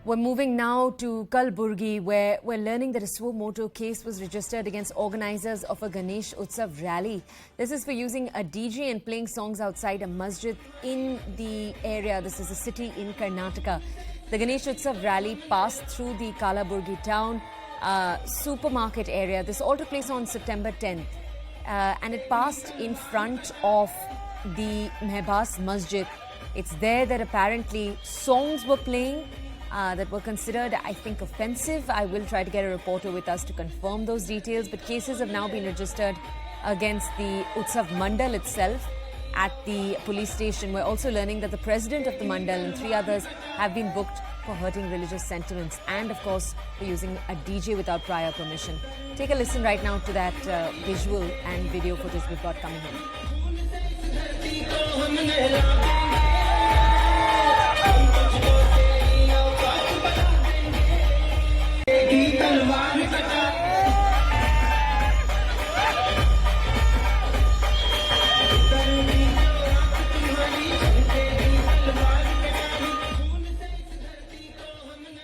We're moving now to Kalaburgi, where we're learning that a suo moto case was registered against organizers of a Ganesh Utsav rally. This is for using a DJ and playing songs outside a masjid in the area. This is a city in Karnataka. The Ganesh Utsav rally passed through the Kalaburgi town supermarket area. This all took place on September 10th. And it passed in front of the Mehbas Masjid. It's there that apparently songs were playing that were considered, I think, offensive. I will try to get a reporter with us to confirm those details. But cases have now been registered against the Utsav Mandal itself at the police station. We're also learning that the president of the Mandal and 3 others have been booked for hurting religious sentiments and, of course, for using a DJ without prior permission. Take a listen right now to that visual and video footage we've got coming in.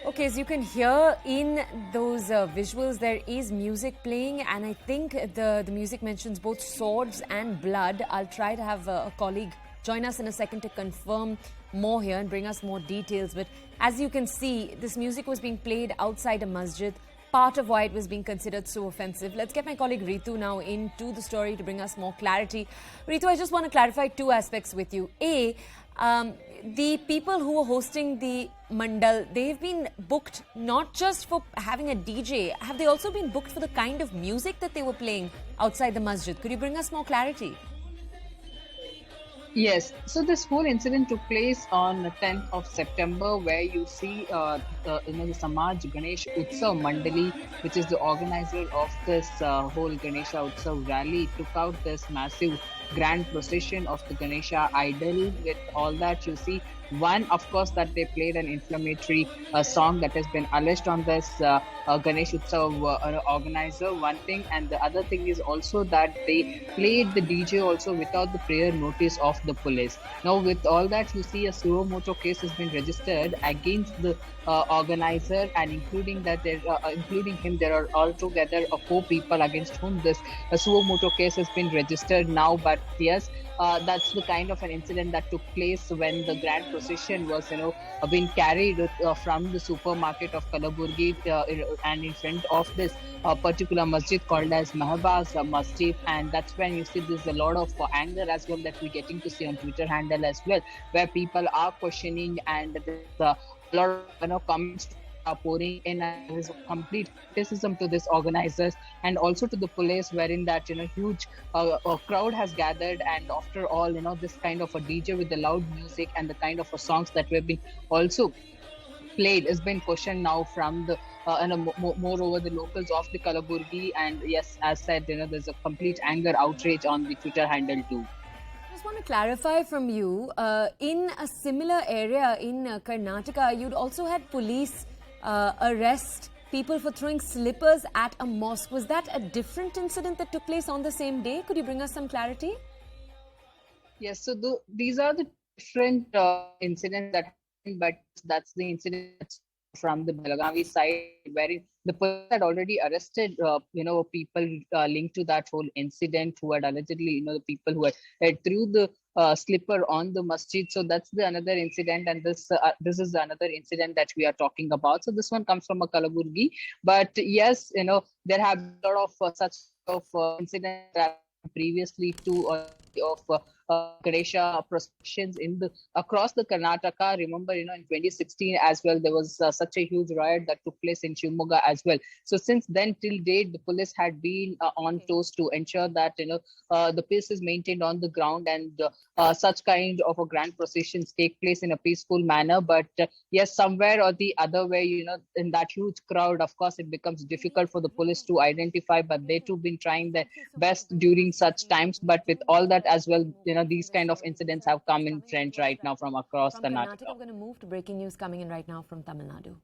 Okay, as you can hear in those visuals, there is music playing, and I think the music mentions both swords and blood. I'll try to have a colleague join us in a second to confirm more here and bring us more details. But as you can see, this music was being played outside a masjid, part of why it was being considered so offensive. Let's get my colleague Ritu now into the story to bring us more clarity. Ritu, I just want to clarify 2 aspects with you. A, the people who were hosting the Mandal, they've been booked not just for having a DJ. Have they also been booked for the kind of music that they were playing outside the masjid? Could you bring us more clarity? Yes, so this whole incident took place on the 10th of September, where you see the Samaj Ganesh Utsav Mandali, which is the organizer of this whole Ganesha Utsav rally, took out this massive grand procession of the Ganesha idol. With all that, you see, one, of course, that they played an inflammatory song that has been alleged on this Ganesh Utsav organizer, one thing, and the other thing is also that they played the DJ also without the prior notice of the police. Now, with all that, you see a suo moto case has been registered against the organizer, and including him, there are altogether 4 people against whom this suo moto case has been registered now. But yes, that's the kind of an incident that took place when the grand procession was, being carried from the supermarket of Kalaburgi and in front of this particular masjid called as Mehbas Masjid. And that's when you see there's a lot of anger as well that we're getting to see on Twitter handle as well, where people are questioning, and there's a lot of comments are pouring in, and there is a complete criticism to these organizers and also to the police, wherein that huge crowd has gathered, and after all, this kind of a DJ with the loud music and the kind of songs that were being also played has been questioned now from the moreover the locals of the Kalaburgi. And yes, as said, there's a complete anger outrage on the Twitter handle too. I just want to clarify from you, in a similar area in Karnataka, you'd also had police arrest people for throwing slippers at a mosque. Was that a different incident that took place on the same day? Could you bring us some clarity? Yes, so these are the different incidents that happened, but that's the incident from the Belagavi side, wherein the police had already arrested, people linked to that whole incident, who had allegedly, the people who had threw the slipper on the masjid. So that's another incident, and this is another incident that we are talking about. So this one comes from a Kalaburgi, but yes, there have been a lot of such incidents that previously too of Ganesha processions across the Karnataka. Remember, in 2016 as well, there was such a huge riot that took place in Shivamogga as well. So since then till date, the police had been on toes to ensure that the peace is maintained on the ground, and such kind of a grand processions take place in a peaceful manner. But yes, somewhere or the other way, in that huge crowd, of course, it becomes difficult for the police to identify. But they too been trying their best during such times. But with all that as well, these kind of incidents have come in trend right now from across Karnataka. We're going to move to breaking news coming in right now from Tamil Nadu.